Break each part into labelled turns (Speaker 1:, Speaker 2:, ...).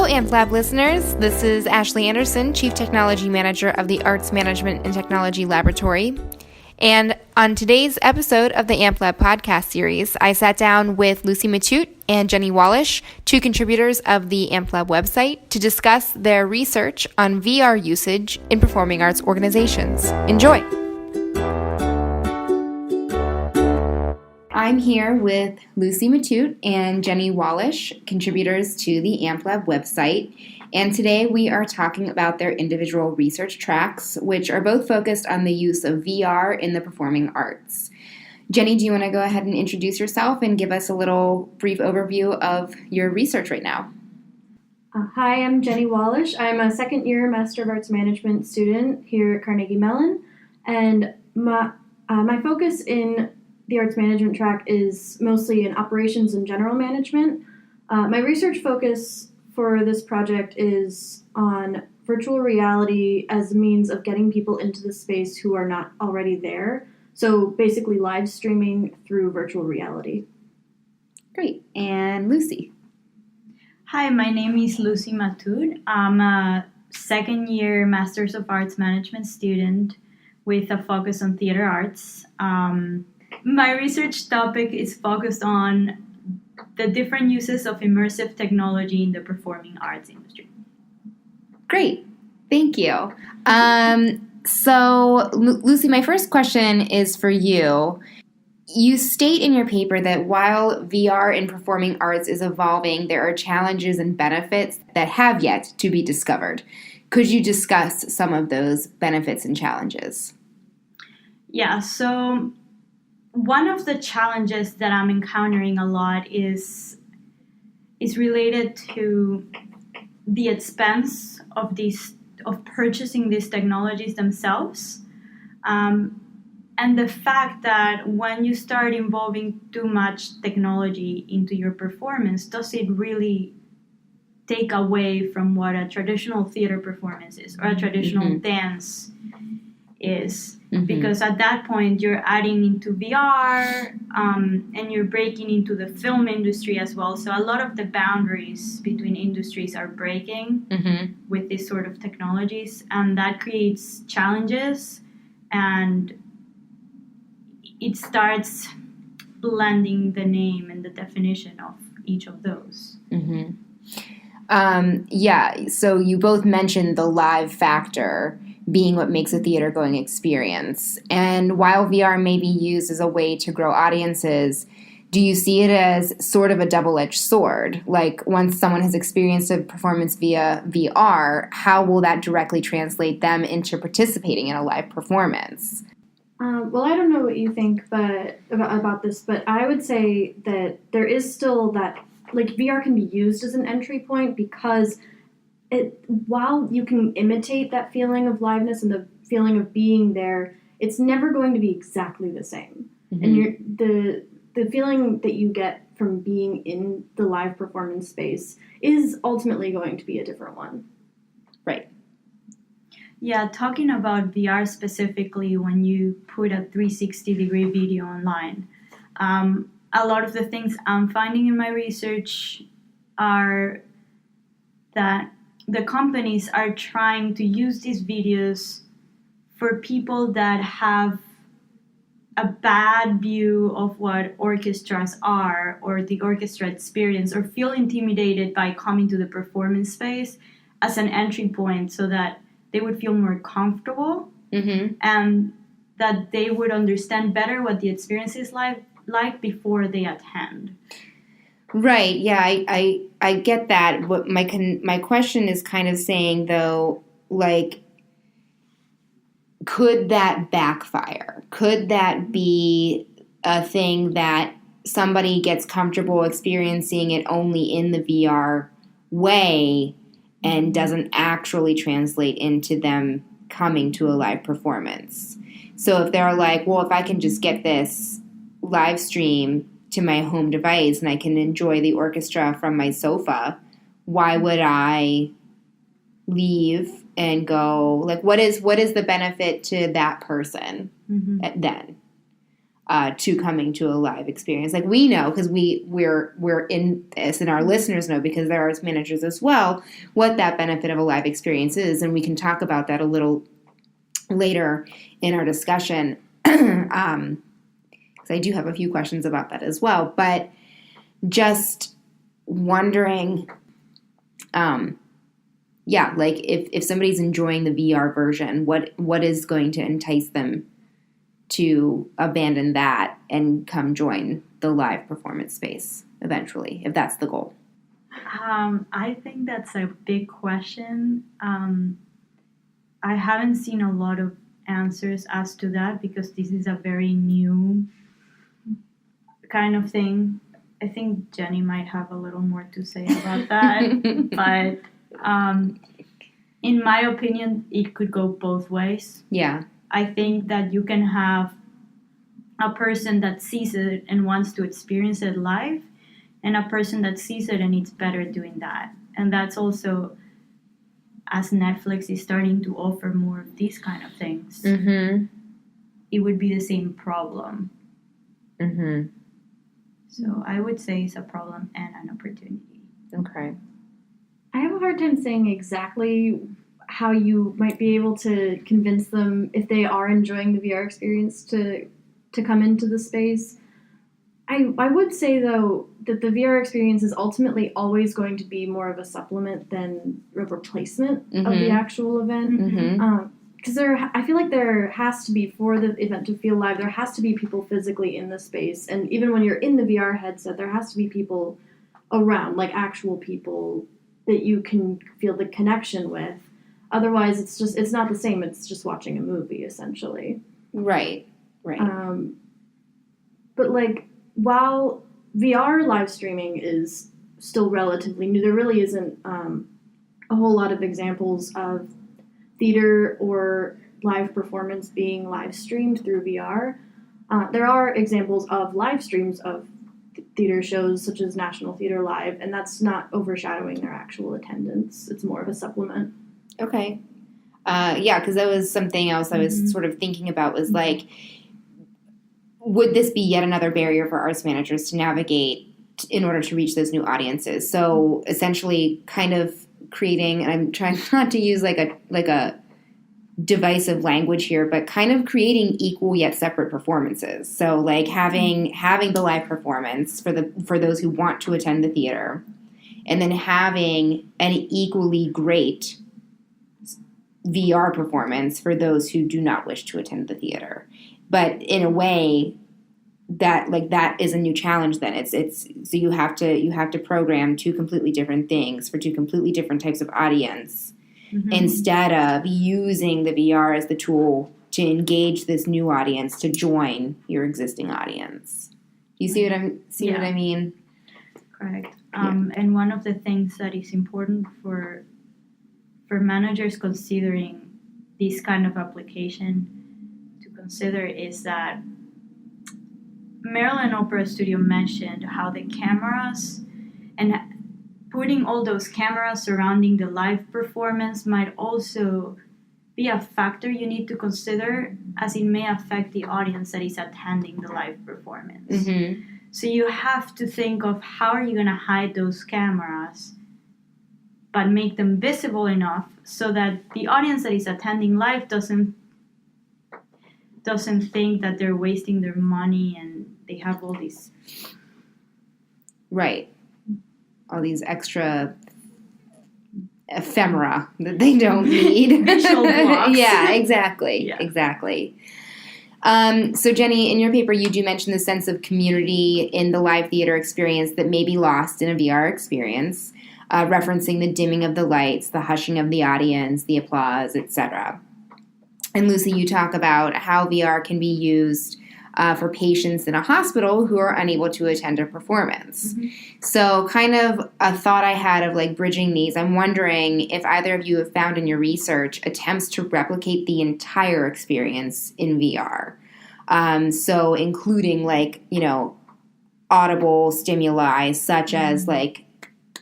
Speaker 1: Hello, AmpLab listeners. This is Ashley Anderson, Chief Technology Manager of the Arts Management and Technology Laboratory. And on today's episode of the AmpLab podcast series, I sat down with Lucy Mattout and Jenny Wallisch, two contributors of the AmpLab website, to discuss their research on VR usage in performing arts organizations. Enjoy! I'm here with Lucy Mattout and Jenny Wallisch, contributors to the AmpLab website, and today we are talking about their individual research tracks, which are both focused on the use of VR in the performing arts. Jenny, do you want to go ahead and introduce yourself and give us a little brief overview of your research right now?
Speaker 2: Hi, I'm Jenny Wallisch. I'm a second-year Master of Arts Management student here at Carnegie Mellon, and my focus in the arts management track is mostly in operations and general management. My research focus for this project is on virtual reality as a means of getting people into the space who are not already there. So basically live streaming through virtual reality.
Speaker 1: Great. And Lucy?
Speaker 3: Hi, my name is Lucy Mattout. I'm a second-year Masters of Arts Management student with a focus on theater arts. My research topic is focused on the different uses of immersive technology in the performing arts industry.
Speaker 1: Great. Thank you. So, Lucy, my first question is for you. You state in your paper that while VR in performing arts is evolving, there are challenges and benefits that have yet to be discovered. Could you discuss some of those benefits and challenges?
Speaker 3: Yeah, so one of the challenges that I'm encountering a lot is related to the expense of purchasing these technologies themselves, and the fact that when you start involving too much technology into your performance, does it really take away from what a traditional theater performance is or a traditional dance is? Because at that point you're adding into VR and you're breaking into the film industry as well. So a lot of the boundaries between industries are breaking with these sort of technologies, and that creates challenges, and it starts blending the name and the definition of each of those.
Speaker 1: So you both mentioned the live factor being what makes a theater-going experience. And while VR may be used as a way to grow audiences, do you see it as sort of a double-edged sword? Like, once someone has experienced a performance via VR, how will that directly translate them into participating in a live performance?
Speaker 2: Well, I don't know what you think about this, but I would say that there is still that, like, VR can be used as an entry point because while you can imitate that feeling of liveness and the feeling of being there, it's never going to be exactly the same. And the feeling that you get from being in the live performance space is ultimately going to be a different one.
Speaker 1: Right.
Speaker 3: Yeah, talking about VR specifically, when you put a 360-degree video online, a lot of the things I'm finding in my research are that the companies are trying to use these videos for people that have a bad view of what orchestras are or the orchestra experience, or feel intimidated by coming to the performance space as an entry point so that they would feel more comfortable and that they would understand better what the experience is like before they attend.
Speaker 1: Right. Yeah, I get that. What my question is kind of saying, though, like, could that backfire? Could that be a thing that somebody gets comfortable experiencing it only in the VR way and doesn't actually translate into them coming to a live performance? So if they're like, well, if I can just get this live stream to my home device and I can enjoy the orchestra from my sofa, why would I leave and go? Like, what is the benefit to that person then? to coming to a live experience. Like we know, because we're in this, and our listeners know because they're arts managers as well, what that benefit of a live experience is, and we can talk about that a little later in our discussion. Because I do have a few questions about that as well. But just wondering, like if somebody's enjoying the VR version, what is going to entice them to abandon that and come join the live performance space eventually, if that's the goal?
Speaker 3: I think that's a big question. I haven't seen a lot of answers as to that because this is a very new kind of thing. I think Jenny might have a little more to say about that. But in my opinion, it could go both ways.
Speaker 1: Yeah.
Speaker 3: I think that you can have a person that sees it and wants to experience it live, and a person that sees it and it's better doing that. And that's also, as Netflix is starting to offer more of these kind of things, it would be the same problem. So I would say it's a problem and an opportunity.
Speaker 1: Okay.
Speaker 2: I have a hard time saying exactly how you might be able to convince them, if they are enjoying the VR experience, to come into the space. I would say, though, that the VR experience is ultimately always going to be more of a supplement than a replacement of the actual event. Because I feel like there has to be, for the event to feel live, there has to be people physically in the space. And even when you're in the VR headset, there has to be people around, like actual people that you can feel the connection with. Otherwise, it's not the same. It's just watching a movie, essentially.
Speaker 1: Right.
Speaker 2: But like, while VR live streaming is still relatively new, there really isn't a whole lot of examples of theater or live performance being live streamed through VR. There are examples of live streams of theater shows such as National Theater Live, and that's not overshadowing their actual attendance. It's more of a supplement.
Speaker 1: Okay. Because that was something else I was sort of thinking about, was like, would this be yet another barrier for arts managers to navigate in order to reach those new audiences? So essentially kind of creating, and I'm trying not to use like a divisive language here, but kind of creating equal yet separate performances. So like having the live performance for those who want to attend the theater, and then having an equally great VR performance for those who do not wish to attend the theater. But in a way that is a new challenge then. It's so you have to program two completely different things for two completely different types of audience, instead of using the VR as the tool to engage this new audience to join your existing audience. Do you see what I mean?
Speaker 3: Correct. And one of the things that is important for managers considering this kind of application to consider is that Maryland Opera Studio mentioned how the cameras and putting all those cameras surrounding the live performance might also be a factor you need to consider, as it may affect the audience that is attending the live performance. So you have to think of how are you going to hide those cameras but make them visible enough so that the audience that is attending live doesn't think that they're wasting their money and they have all these
Speaker 1: extra ephemera that they don't need.
Speaker 3: Visual blocks.
Speaker 1: Yeah, exactly. So Jenny, in your paper, you do mention the sense of community in the live theater experience that may be lost in a VR experience, referencing the dimming of the lights, the hushing of the audience, the applause, etc. And Lucy, you talk about how VR can be used for patients in a hospital who are unable to attend a performance. So kind of a thought I had of like bridging these, I'm wondering if either of you have found in your research attempts to replicate the entire experience in VR. So including like, audible stimuli such as like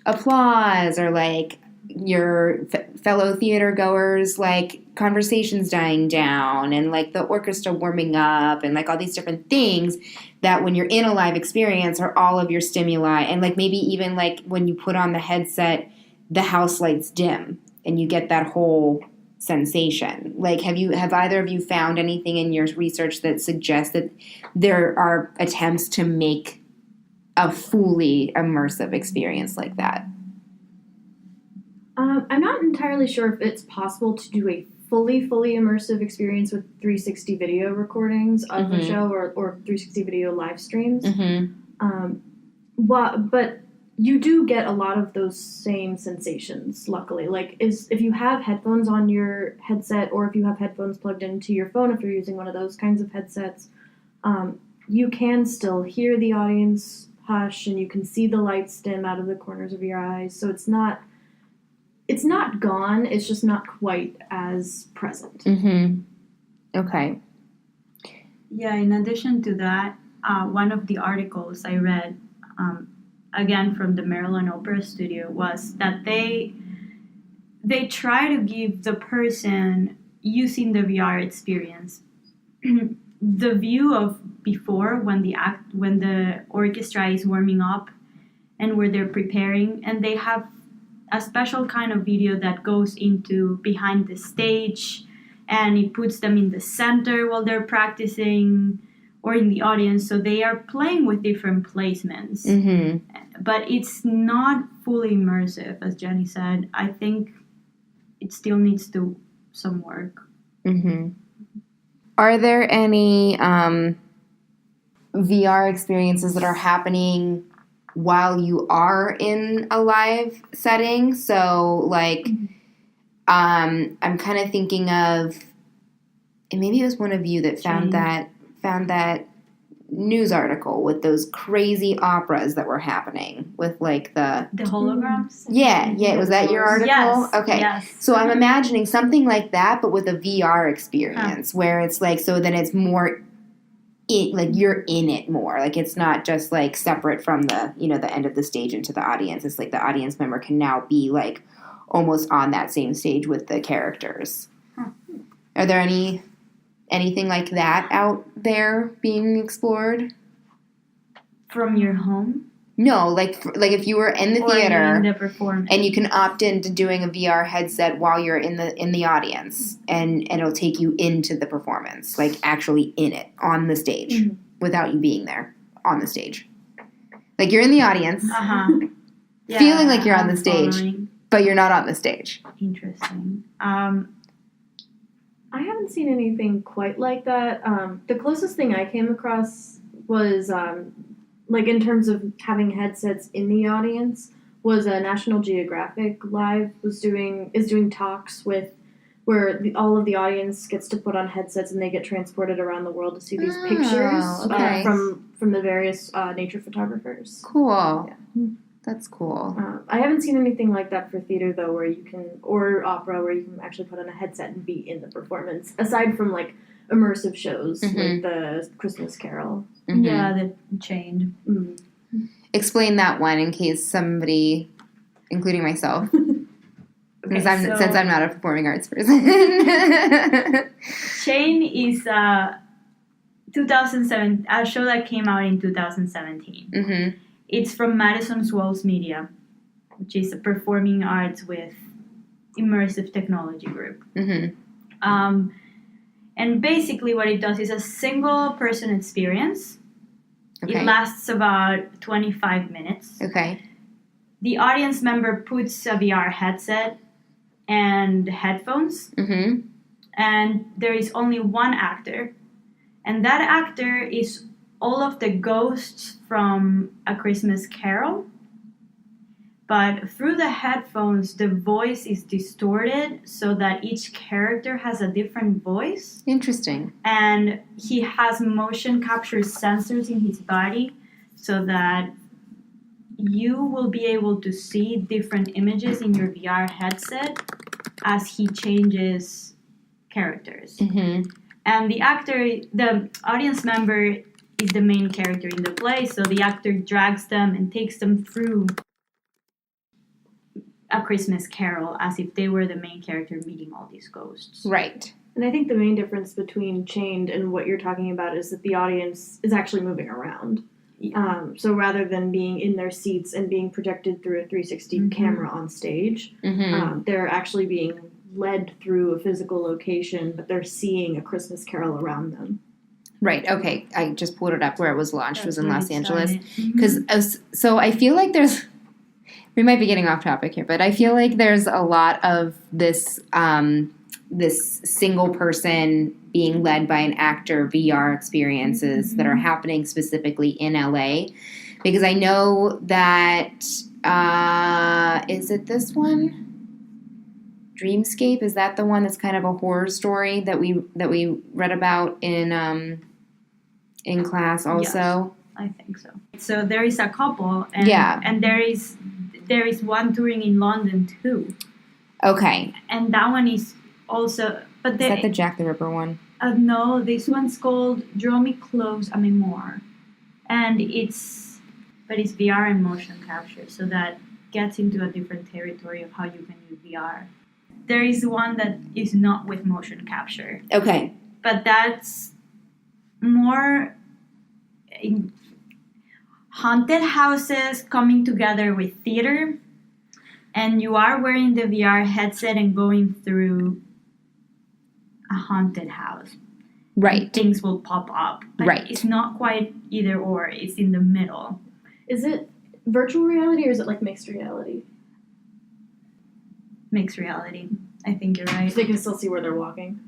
Speaker 1: applause or like your fellow theater goers, like, conversations dying down and, like, the orchestra warming up and, like, all these different things that when you're in a live experience are all of your stimuli. And, like, maybe even, like, when you put on the headset, the house lights dim and you get that whole sensation. Like, have either of you found anything in your research that suggests that there are attempts to make a fully immersive experience like that?
Speaker 2: I'm not entirely sure if it's possible to do a fully immersive experience with 360 video recordings of a show or 360 video live streams. But you do get a lot of those same sensations, luckily. Like, if you have headphones on your headset or if you have headphones plugged into your phone, if you're using one of those kinds of headsets, you can still hear the audience hush and you can see the lights dim out of the corners of your eyes. So it's not gone, it's just not quite as present.
Speaker 1: Okay.
Speaker 3: Yeah, in addition to that, one of the articles I read, again from the Maryland Opera Studio, was that they try to give the person using the VR experience the view of before when the orchestra is warming up and where they're preparing, and they have a special kind of video that goes into behind the stage and it puts them in the center while they're practicing or in the audience. So they are playing with different placements. But it's not fully immersive, as Jenny said. I think it still needs to some work.
Speaker 1: Are there any VR experiences that are happening while you are in a live setting? So, like, I'm kind of thinking of, and maybe it was one of you that found that news article with those crazy operas that were happening with, like, the
Speaker 3: holograms.
Speaker 1: Yeah. Was that your article?
Speaker 3: Yes.
Speaker 1: Okay.
Speaker 3: Yes.
Speaker 1: So I'm imagining something like that, but with a VR experience, where it's like, so then it's more, like, you're in it more. Like, it's not just, like, separate from the, the end of the stage into the audience. It's like the audience member can now be, like, almost on that same stage with the characters. Are there anything like that out there being explored?
Speaker 3: From your home?
Speaker 1: No, like if you were in the theater
Speaker 3: in the performance,
Speaker 1: and you can opt into doing a VR headset while you're in the audience, and it'll take you into the performance, like actually in it on the stage without you being there on the stage. Like, you're in the audience, feeling like you're on the stage, but you're not on the stage.
Speaker 3: Interesting.
Speaker 2: I haven't seen anything quite like that. The closest thing I came across was, like, in terms of having headsets in the audience, was a National Geographic Live is doing talks with where all of the audience gets to put on headsets and they get transported around the world to see these pictures from the various nature photographers.
Speaker 1: Cool.
Speaker 2: Yeah.
Speaker 1: That's cool.
Speaker 2: I haven't seen anything like that for theater, though, or opera, where you can actually put on a headset and be in the performance, aside from, like, immersive shows like the Christmas Carol.
Speaker 3: Yeah, the Chained.
Speaker 1: Explain that one in case somebody, including myself, since I'm not a performing arts person.
Speaker 3: Chained is a 2007 a show that came out in 2017. It's from Madison's Walls Media, which is a performing arts with immersive technology group. And basically what it does is a single person experience. It lasts about 25 minutes. The audience member puts a VR headset and headphones. And there is only one actor. And that actor is all of the ghosts from A Christmas Carol, but through the headphones, the voice is distorted so that each character has a different voice.
Speaker 1: Interesting.
Speaker 3: And he has motion capture sensors in his body so that you will be able to see different images in your VR headset as he changes characters. And the audience member is the main character in the play, so the actor drags them and takes them through A Christmas Carol as if they were the main character meeting all these ghosts.
Speaker 1: Right.
Speaker 2: And I think the main difference between Chained and what you're talking about is that the audience is actually moving around.
Speaker 3: Yeah.
Speaker 2: So rather than being in their seats and being projected through a 360 camera on stage, they're actually being led through a physical location, but they're seeing A Christmas Carol around them.
Speaker 1: Right. Okay. I just pulled it up where it was launched. It was in
Speaker 3: That's
Speaker 1: Los
Speaker 3: really
Speaker 1: Angeles.
Speaker 3: exciting.
Speaker 1: Because so I feel like there's. We might be getting off topic here, but I feel like there's a lot of this this single person being led by an actor VR experiences that are happening specifically in LA. Because I know that is it this one? Dreamscape, is that the one that's kind of a horror story that we read about in class also?
Speaker 3: Yes, I think so. So there is a couple, and
Speaker 1: Yeah.
Speaker 3: and there is one touring in London too,
Speaker 1: Okay.
Speaker 3: and that one is also. But
Speaker 1: Is that the Jack the Ripper one?
Speaker 3: No, this one's called "Draw Me Close, I'm More," and it's VR and motion capture, so that gets into a different territory of how you can use VR. There is one that is not with motion capture,
Speaker 1: Okay.
Speaker 3: but that's more in haunted houses coming together with theater, and you are wearing the VR headset and going through a haunted house.
Speaker 1: Right.
Speaker 3: Things will pop up. But
Speaker 1: Right.
Speaker 3: It's not quite either or. It's in the middle.
Speaker 2: Is it virtual reality or is it like mixed reality?
Speaker 3: Mixed reality. I think you're right.
Speaker 2: So they can still see where they're walking.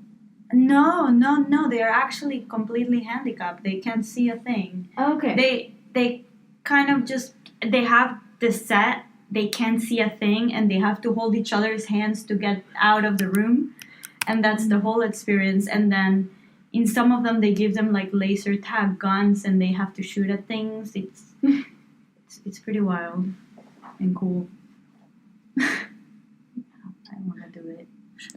Speaker 3: No. They are actually completely handicapped. They can't see a thing.
Speaker 2: Okay.
Speaker 3: They kind of just, they have the set. They can't see a thing, and they have to hold each other's hands to get out of the room. And that's the whole experience. And then in some of them, they give them like laser tag guns, and they have to shoot at things. It's pretty wild and cool. I want to do it.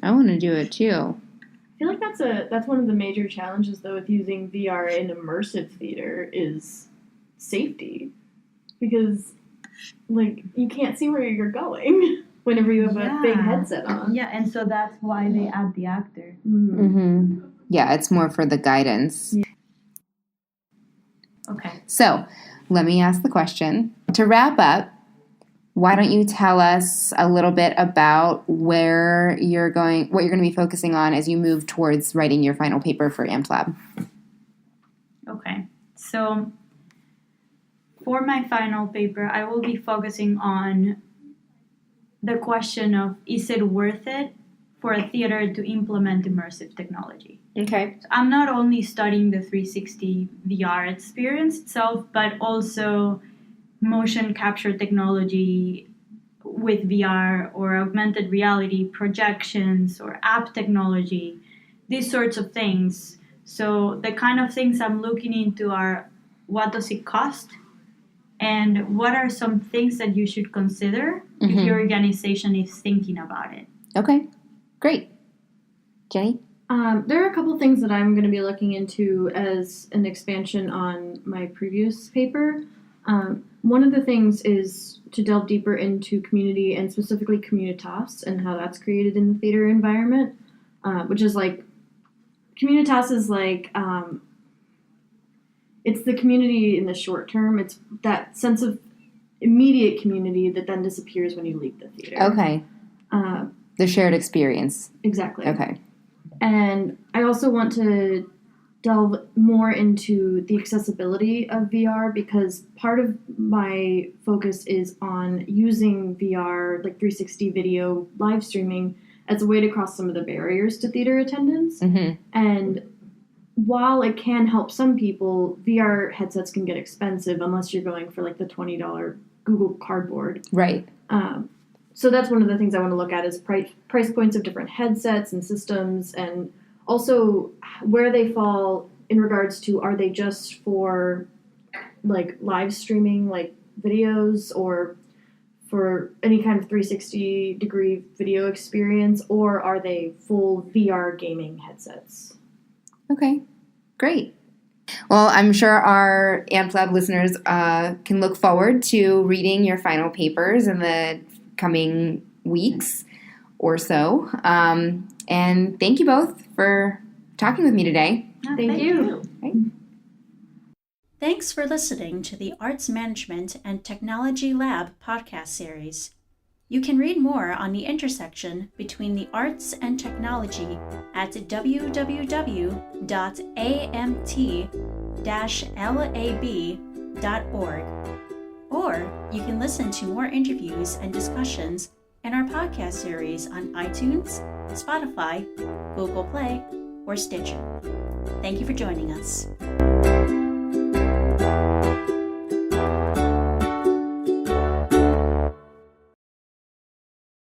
Speaker 1: I want to do it too.
Speaker 2: I feel like that's one of the major challenges though with using VR in immersive theater is safety, because like you can't see where you're going whenever you have a big headset on.
Speaker 3: Yeah, and so that's why they add the actor.
Speaker 1: Mm-hmm. Yeah, it's more for the guidance.
Speaker 2: Yeah.
Speaker 3: Okay.
Speaker 1: So, let me ask the question. To wrap up, why don't you tell us a little bit about where you're going, what you're going to be focusing on as you move towards writing your final paper for AmpLab?
Speaker 3: Okay. So, for my final paper, I will be focusing on the question of, is it worth it for a theater to implement immersive technology?
Speaker 1: Okay.
Speaker 3: So I'm not only studying the 360 VR experience itself, but also motion capture technology with VR or augmented reality projections or app technology, these sorts of things. So the kind of things I'm looking into are, what does it cost? And what are some things that you should consider if your organization is thinking about it?
Speaker 1: Okay, great. Jenny?
Speaker 2: There are a couple things that I'm going to be looking into as an expansion on my previous paper. One of the things is to delve deeper into community and specifically communitas and how that's created in the theater environment, which is like, communitas is like, it's the community in the short term. It's that sense of immediate community that then disappears when you leave the theater.
Speaker 1: Okay. The shared experience.
Speaker 2: Exactly.
Speaker 1: Okay.
Speaker 2: And I also want to delve more into the accessibility of VR, because part of my focus is on using VR, like 360 video live streaming, as a way to cross some of the barriers to theater attendance.
Speaker 1: Mm-hmm.
Speaker 2: And while it can help some people, VR headsets can get expensive unless you're going for like the $20 Google Cardboard.
Speaker 1: Right.
Speaker 2: So that's one of the things I want to look at is price points of different headsets and systems, and also where they fall in regards to, are they just for like live streaming like videos or for any kind of 360 degree video experience, or are they full VR gaming headsets?
Speaker 1: Okay, great. Well, I'm sure our AmpLab listeners can look forward to reading your final papers in the coming weeks or so. And thank you both for talking with me today.
Speaker 3: Oh,
Speaker 2: Thank you.
Speaker 1: Right.
Speaker 4: Thanks for listening to the Arts Management and Technology Lab podcast series. You can read more on the intersection between the arts and technology at www.amt-lab.org. Or you can listen to more interviews and discussions in our podcast series on iTunes, Spotify, Google Play, or Stitcher. Thank you for joining us.